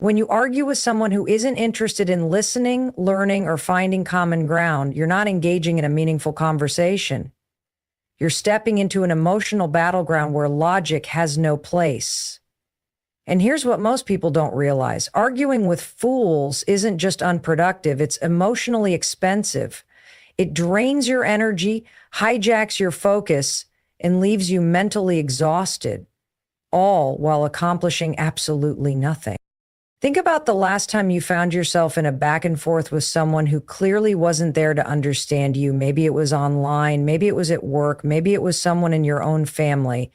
When you argue with someone who isn't interested in listening, learning, or finding common ground, you're not engaging in a meaningful conversation. You're stepping into an emotional battleground where logic has no place. And here's what most people don't realize. Arguing with fools isn't just unproductive, it's emotionally expensive. It drains your energy, hijacks your focus, and leaves you mentally exhausted, all while accomplishing absolutely nothing. Think about the last time you found yourself in a back and forth with someone who clearly wasn't there to understand you. Maybe it was online, maybe it was at work, maybe it was someone in your own family.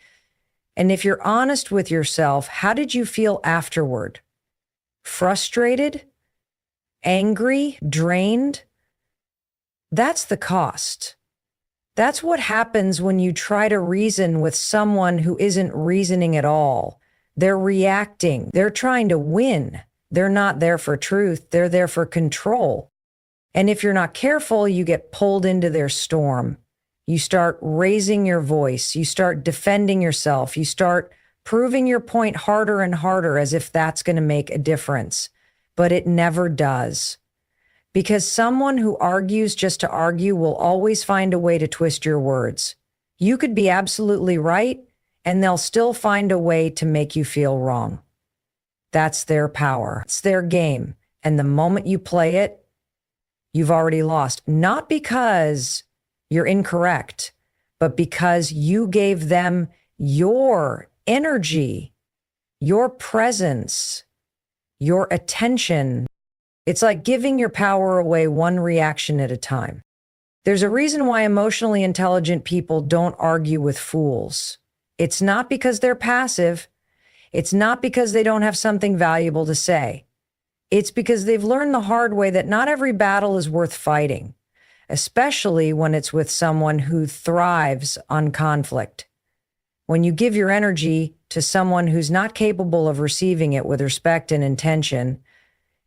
And if you're honest with yourself, how did you feel afterward? Frustrated? Angry? Drained? That's the cost. That's what happens when you try to reason with someone who isn't reasoning at all. They're reacting. They're trying to win. They're not there for truth. They're there for control. And if you're not careful, you get pulled into their storm. You start raising your voice. You start defending yourself. You start proving your point harder and harder as if that's going to make a difference. But it never does. Because someone who argues just to argue will always find a way to twist your words. You could be absolutely right, and they'll still find a way to make you feel wrong. That's their power. It's their game. And the moment you play it, you've already lost. Not because you're incorrect, but because you gave them your energy, your presence, your attention. It's like giving your power away one reaction at a time. There's a reason why emotionally intelligent people don't argue with fools. It's not because they're passive. It's not because they don't have something valuable to say. It's because they've learned the hard way that not every battle is worth fighting, especially when it's with someone who thrives on conflict. When you give your energy to someone who's not capable of receiving it with respect and intention,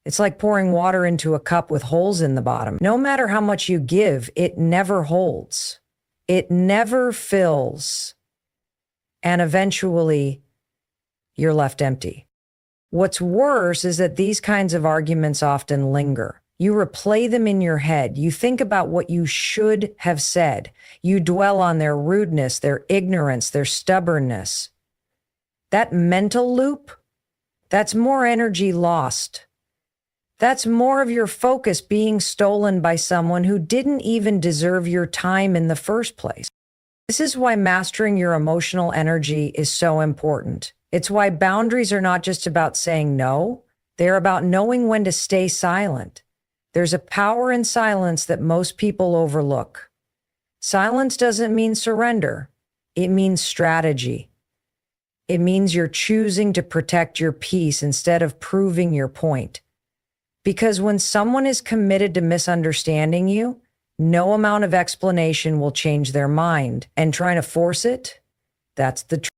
it's like pouring water into a cup with holes in the bottom. No matter how much you give, it never holds. It never fills. And eventually, you're left empty. What's worse is that these kinds of arguments often linger. You replay them in your head. You think about what you should have said. You dwell on their rudeness, their ignorance, their stubbornness. That mental loop, that's more energy lost. That's more of your focus being stolen by someone who didn't even deserve your time in the first place. This is why mastering your emotional energy is so important. It's why boundaries are not just about saying no. They're about knowing when to stay silent. There's a power in silence that most people overlook. Silence doesn't mean surrender. It means strategy. It means you're choosing to protect your peace instead of proving your point. Because when someone is committed to misunderstanding you, no amount of explanation will change their mind. And trying to force it, that's the truth.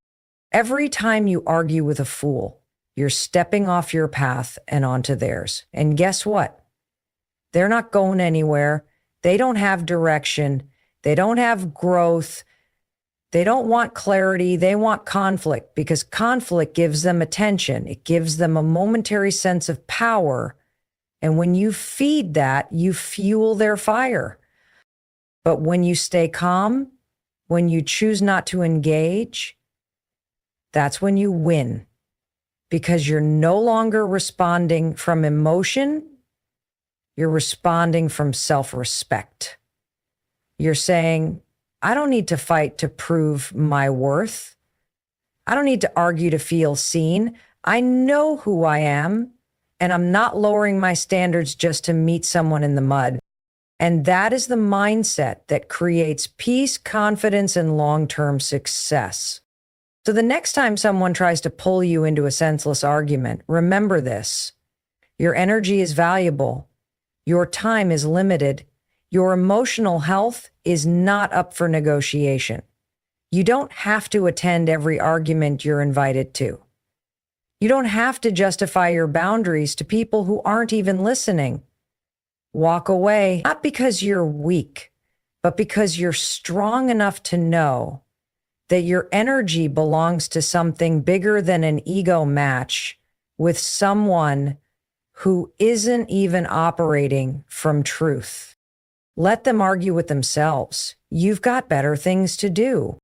Every time you argue with a fool, you're stepping off your path and onto theirs. And guess what? They're not going anywhere. They don't have direction. They don't have growth. They don't want clarity. They want conflict, because conflict gives them attention. It gives them a momentary sense of power. And when you feed that, you fuel their fire. But when you stay calm, when you choose not to engage, that's when you win, because you're no longer responding from emotion. You're responding from self-respect. You're saying, I don't need to fight to prove my worth. I don't need to argue to feel seen. I know who I am, and I'm not lowering my standards just to meet someone in the mud. And that is the mindset that creates peace, confidence, and long-term success. So the next time someone tries to pull you into a senseless argument, remember this. Your energy is valuable. Your time is limited. Your emotional health is not up for negotiation. You don't have to attend every argument you're invited to. You don't have to justify your boundaries to people who aren't even listening. Walk away, not because you're weak, but because you're strong enough to know that your energy belongs to something bigger than an ego match with someone who isn't even operating from truth. Let them argue with themselves. You've got better things to do.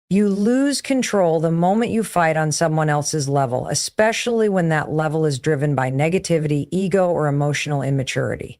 You lose control the moment you fight on someone else's level, especially when that level is driven by negativity, ego, or emotional immaturity.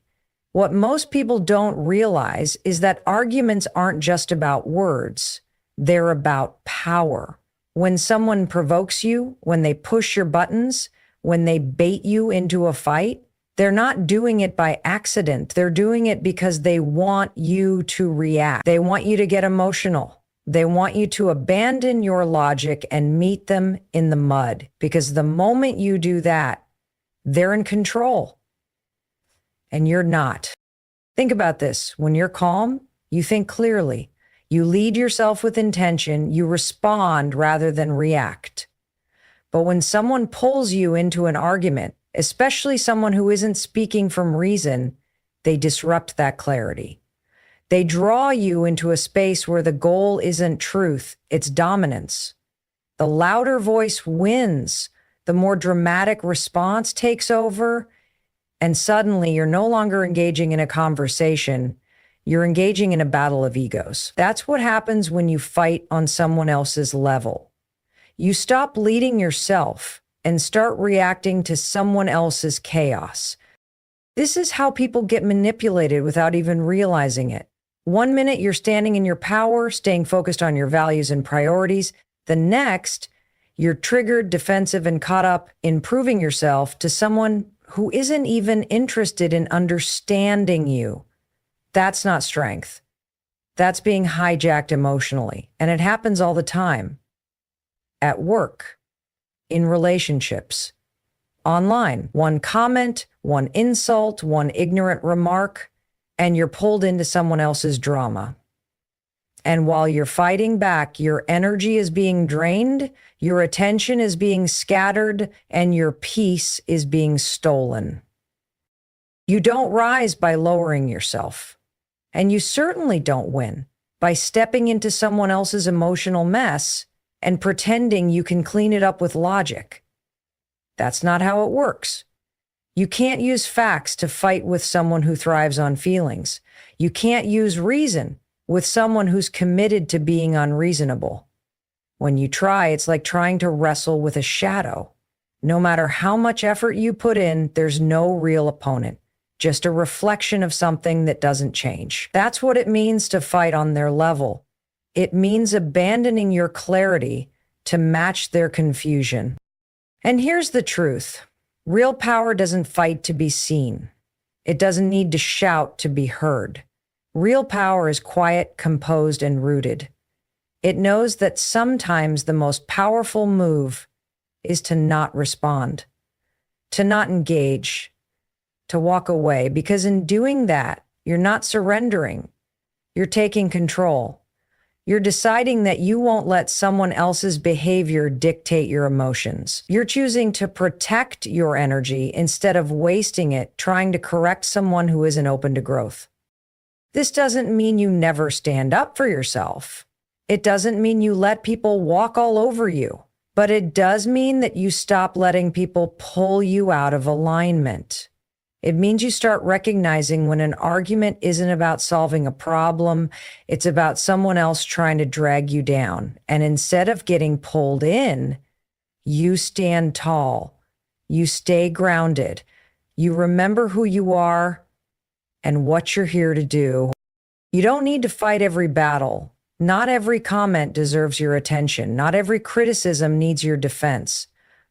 What most people don't realize is that arguments aren't just about words. They're about power. When someone provokes you, when they push your buttons, when they bait you into a fight, they're not doing it by accident. They're doing it because they want you to react. They want you to get emotional. They want you to abandon your logic and meet them in the mud, because the moment you do that, they're in control and you're not. Think about this. When you're calm, you think clearly. You lead yourself with intention. You respond rather than react. But when someone pulls you into an argument, especially someone who isn't speaking from reason, they disrupt that clarity. They draw you into a space where the goal isn't truth, it's dominance. The louder voice wins, the more dramatic response takes over, and suddenly you're no longer engaging in a conversation, you're engaging in a battle of egos. That's what happens when you fight on someone else's level. You stop leading yourself and start reacting to someone else's chaos. This is how people get manipulated without even realizing it. One minute you're standing in your power, staying focused on your values and priorities. The next, you're triggered, defensive, and caught up in proving yourself to someone who isn't even interested in understanding you. That's not strength. That's being hijacked emotionally. And it happens all the time. At work, in relationships, online. One comment, one insult, one ignorant remark, and you're pulled into someone else's drama. And while you're fighting back, your energy is being drained, your attention is being scattered, and your peace is being stolen. You don't rise by lowering yourself. And you certainly don't win by stepping into someone else's emotional mess and pretending you can clean it up with logic. That's not how it works. You can't use facts to fight with someone who thrives on feelings. You can't use reason with someone who's committed to being unreasonable. When you try, it's like trying to wrestle with a shadow. No matter how much effort you put in, there's no real opponent, just a reflection of something that doesn't change. That's what it means to fight on their level. It means abandoning your clarity to match their confusion. And here's the truth. Real power doesn't fight to be seen. It doesn't need to shout to be heard. Real power is quiet, composed, and rooted. It knows that sometimes the most powerful move is to not respond, to not engage, to walk away, because in doing that, you're not surrendering. You're taking control. You're deciding that you won't let someone else's behavior dictate your emotions. You're choosing to protect your energy instead of wasting it trying to correct someone who isn't open to growth. This doesn't mean you never stand up for yourself. It doesn't mean you let people walk all over you. But it does mean that you stop letting people pull you out of alignment. It means you start recognizing when an argument isn't about solving a problem, it's about someone else trying to drag you down. And instead of getting pulled in, you stand tall, you stay grounded, you remember who you are and what you're here to do. You don't need to fight every battle. Not every comment deserves your attention. Not every criticism needs your defense.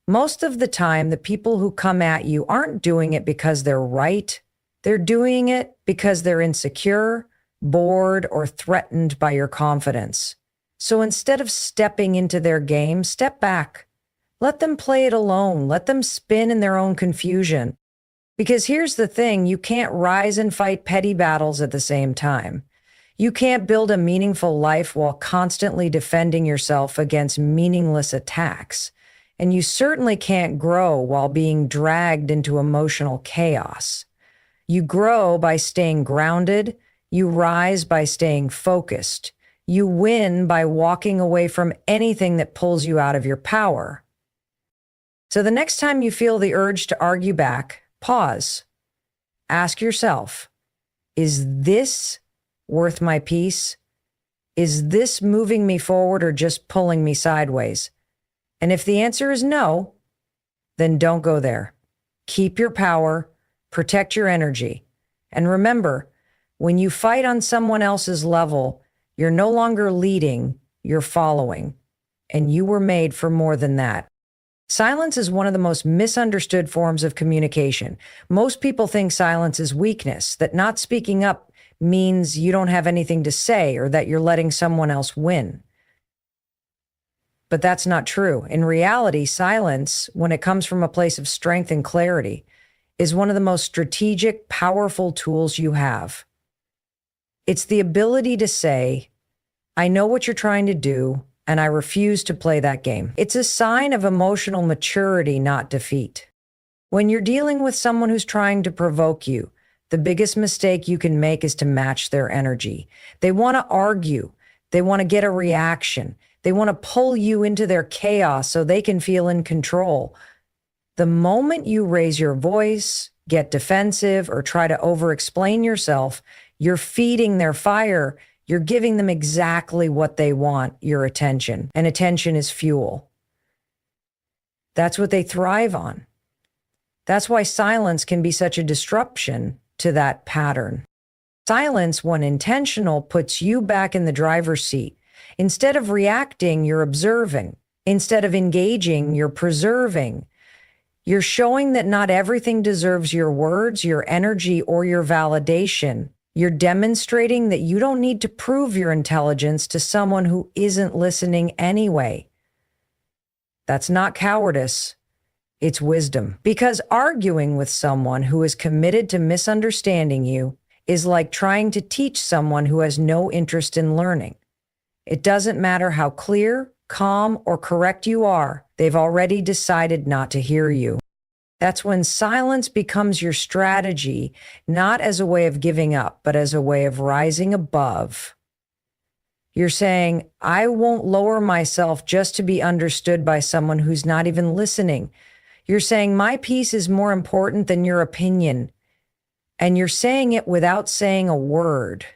Most of the time, the people who come at you aren't doing it because they're right. They're doing it because they're insecure, bored, or threatened by your confidence. So instead of stepping into their game, step back. Let them play it alone. Let them spin in their own confusion. Because here's the thing, you can't rise and fight petty battles at the same time. You can't build a meaningful life while constantly defending yourself against meaningless attacks. And you certainly can't grow while being dragged into emotional chaos. You grow by staying grounded. You rise by staying focused. You win by walking away from anything that pulls you out of your power. So the next time you feel the urge to argue back, pause. Ask yourself, is this worth my peace? Is this moving me forward or just pulling me sideways? And if the answer is no, then don't go there. Keep your power, protect your energy. And remember, when you fight on someone else's level, you're no longer leading, you're following. And you were made for more than that. Silence is one of the most misunderstood forms of communication. Most people think silence is weakness, that not speaking up means you don't have anything to say or that you're letting someone else win. But that's not true. In reality, silence, when it comes from a place of strength and clarity, is one of the most strategic, powerful tools you have. It's the ability to say, I know what you're trying to do, and I refuse to play that game. It's a sign of emotional maturity, not defeat. When you're dealing with someone who's trying to provoke you, the biggest mistake you can make is to match their energy. They want to argue. They want to get a reaction. They want to pull you into their chaos so they can feel in control. The moment you raise your voice, get defensive, or try to over-explain yourself, you're feeding their fire. You're giving them exactly what they want, your attention. And attention is fuel. That's what they thrive on. That's why silence can be such a disruption to that pattern. Silence, when intentional, puts you back in the driver's seat. Instead of reacting, you're observing. Instead of engaging, you're preserving. You're showing that not everything deserves your words, your energy, or your validation. You're demonstrating that you don't need to prove your intelligence to someone who isn't listening anyway. That's not cowardice. It's wisdom. Because arguing with someone who is committed to misunderstanding you is like trying to teach someone who has no interest in learning. It doesn't matter how clear, calm, or correct you are, they've already decided not to hear you. That's when silence becomes your strategy, not as a way of giving up, but as a way of rising above. You're saying, I won't lower myself just to be understood by someone who's not even listening. You're saying, my peace is more important than your opinion. And you're saying it without saying a word.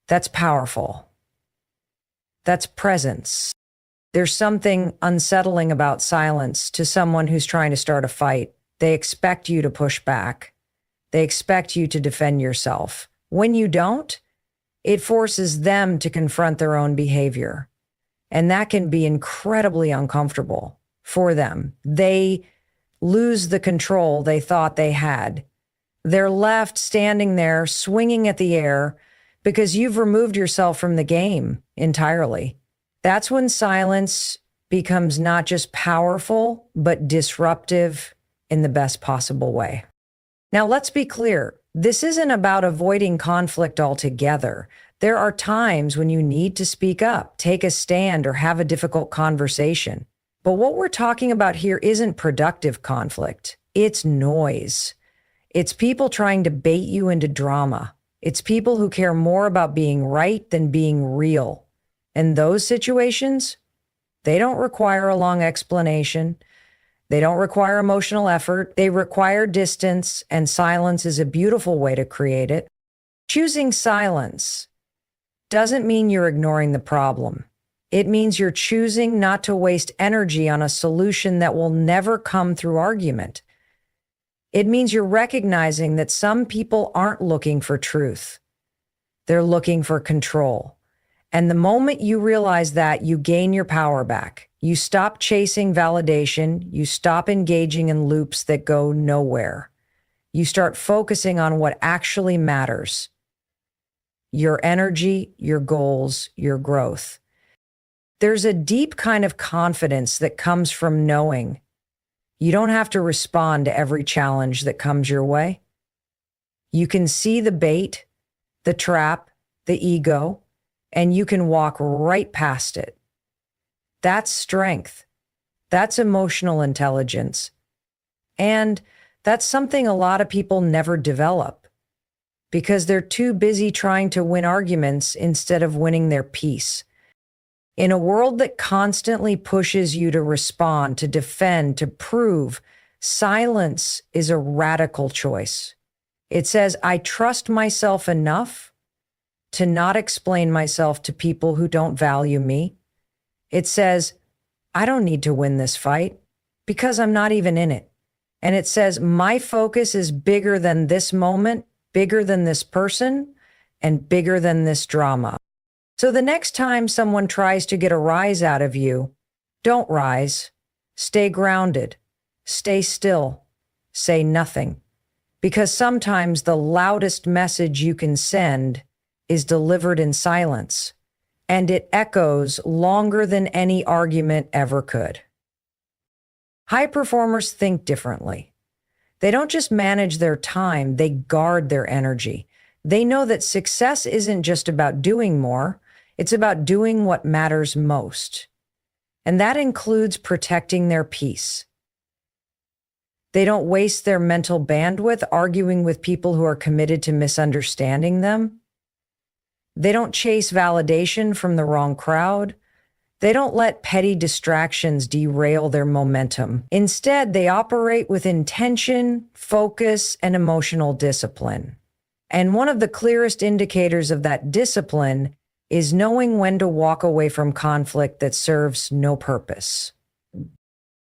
That's powerful. That's presence. There's something unsettling about silence to someone who's trying to start a fight. They expect you to push back. They expect you to defend yourself. When you don't, it forces them to confront their own behavior. And that can be incredibly uncomfortable for them. They lose the control they thought they had. They're left standing there swinging at the air because you've removed yourself from the game entirely. That's when silence becomes not just powerful, but disruptive in the best possible way. Now, let's be clear. This isn't about avoiding conflict altogether. There are times when you need to speak up, take a stand, or have a difficult conversation. But what we're talking about here isn't productive conflict. It's noise. It's people trying to bait you into drama. It's people who care more about being right than being real. And those situations, they don't require a long explanation. They don't require emotional effort. They require distance, and silence is a beautiful way to create it. Choosing silence doesn't mean you're ignoring the problem. It means you're choosing not to waste energy on a solution that will never come through argument. It means you're recognizing that some people aren't looking for truth. They're looking for control. And the moment you realize that, you gain your power back. You stop chasing validation. You stop engaging in loops that go nowhere. You start focusing on what actually matters: your energy, your goals, your growth. There's a deep kind of confidence that comes from knowing you don't have to respond to every challenge that comes your way. You can see the bait, the trap, the ego, and you can walk right past it. That's strength. That's emotional intelligence. And that's something a lot of people never develop because they're too busy trying to win arguments instead of winning their peace. In a world that constantly pushes you to respond, to defend, to prove, silence is a radical choice. It says, I trust myself enough to not explain myself to people who don't value me. It says, I don't need to win this fight because I'm not even in it. And it says, my focus is bigger than this moment, bigger than this person, and bigger than this drama. So the next time someone tries to get a rise out of you, don't rise. Stay grounded. Stay still. Say nothing. Because sometimes the loudest message you can send is delivered in silence, and it echoes longer than any argument ever could. High performers think differently. They don't just manage their time, they guard their energy. They know that success isn't just about doing more, it's about doing what matters most. And that includes protecting their peace. They don't waste their mental bandwidth arguing with people who are committed to misunderstanding them. They don't chase validation from the wrong crowd. They don't let petty distractions derail their momentum. Instead, they operate with intention, focus, and emotional discipline. And one of the clearest indicators of that discipline is knowing when to walk away from conflict that serves no purpose.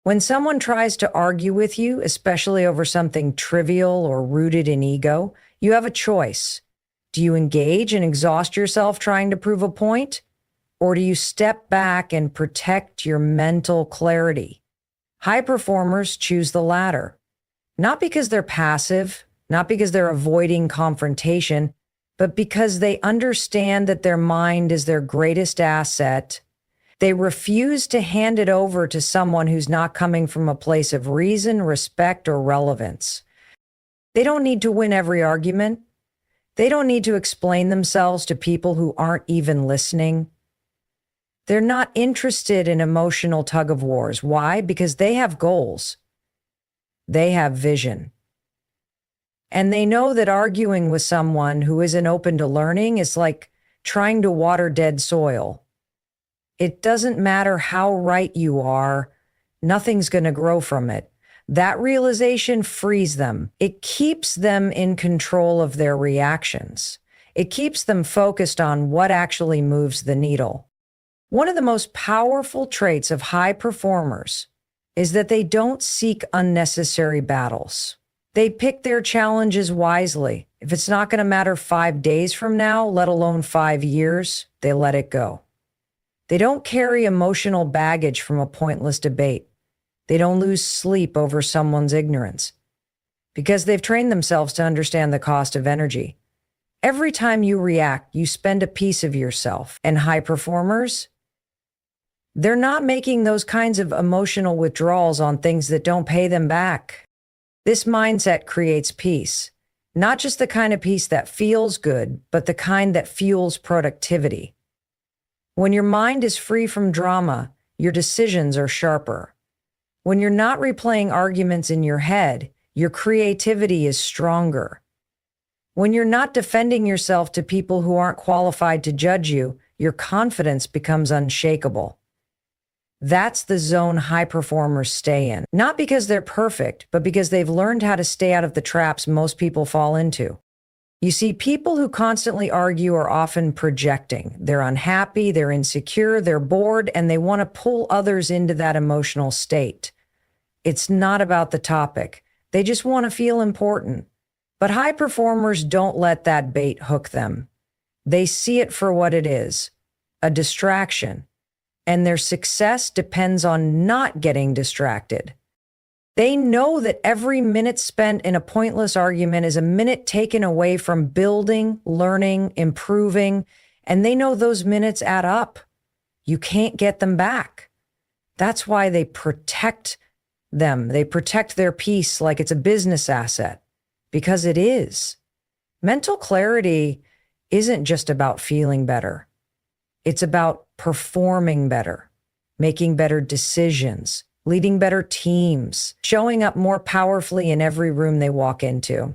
When someone tries to argue with you, especially over something trivial or rooted in ego, you have a choice. Do you engage and exhaust yourself trying to prove a point? Or do you step back and protect your mental clarity? High performers choose the latter. Not because they're passive, not because they're avoiding confrontation, but because they understand that their mind is their greatest asset. They refuse to hand it over to someone who's not coming from a place of reason, respect, or relevance. They don't need to win every argument. They don't need to explain themselves to people who aren't even listening. They're not interested in emotional tug of wars. Why? Because they have goals. They have vision. And they know that arguing with someone who isn't open to learning is like trying to water dead soil. It doesn't matter how right you are, nothing's going to grow from it. That realization frees them. It keeps them in control of their reactions. It keeps them focused on what actually moves the needle. One of the most powerful traits of high performers is that they don't seek unnecessary battles. They pick their challenges wisely. If it's not going to matter 5 days from now, let alone 5 years, they let it go. They don't carry emotional baggage from a pointless debate. They don't lose sleep over someone's ignorance because they've trained themselves to understand the cost of energy. Every time you react, you spend a piece of yourself. And high performers, they're not making those kinds of emotional withdrawals on things that don't pay them back. This mindset creates peace, not just the kind of peace that feels good, but the kind that fuels productivity. When your mind is free from drama, your decisions are sharper. When you're not replaying arguments in your head, your creativity is stronger. When you're not defending yourself to people who aren't qualified to judge you, your confidence becomes unshakable. That's the zone high performers stay in, not because they're perfect, but because they've learned how to stay out of the traps most people fall into. You see, people who constantly argue are often projecting. They're unhappy, they're insecure, they're bored, and they want to pull others into that emotional state. It's not about the topic. They just want to feel important. But high performers don't let that bait hook them. They see it for what it is, a distraction. And their success depends on not getting distracted. They know that every minute spent in a pointless argument is a minute taken away from building, learning, improving, and they know those minutes add up. You can't get them back. That's why they protect them. They protect their peace like it's a business asset, because it is. Mental clarity isn't just about feeling better. It's about performing better, making better decisions, leading better teams, showing up more powerfully in every room they walk into.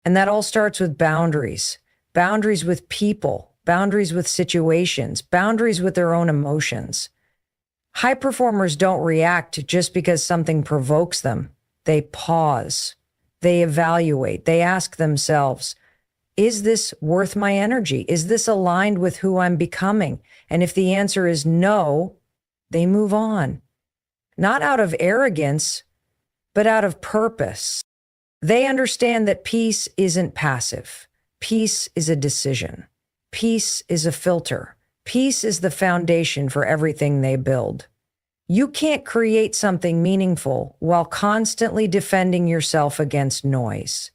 And that all starts with boundaries with people, boundaries with situations, boundaries with their own emotions. High performers don't react just because something provokes them. They pause, they evaluate, they ask themselves, is this worth my energy? Is this aligned with who I'm becoming? And if the answer is no, they move on. Not out of arrogance, but out of purpose. They understand that peace isn't passive. Peace is a decision. Peace is a filter. Peace is the foundation for everything they build. You can't create something meaningful while constantly defending yourself against noise.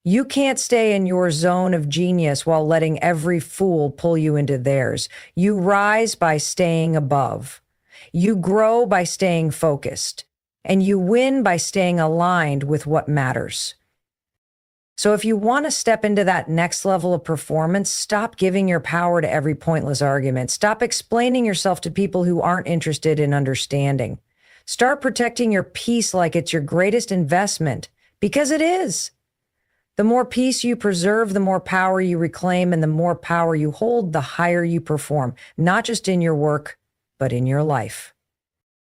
You can't stay in your zone of genius while letting every fool pull you into theirs. You rise by staying above. You grow by staying focused. And you win by staying aligned with what matters. So if you want to step into that next level of performance, stop giving your power to every pointless argument. Stop explaining yourself to people who aren't interested in understanding. Start protecting your peace like it's your greatest investment, because it is. The more peace you preserve, the more power you reclaim, and the more power you hold, the higher you perform, not just in your work, but in your life.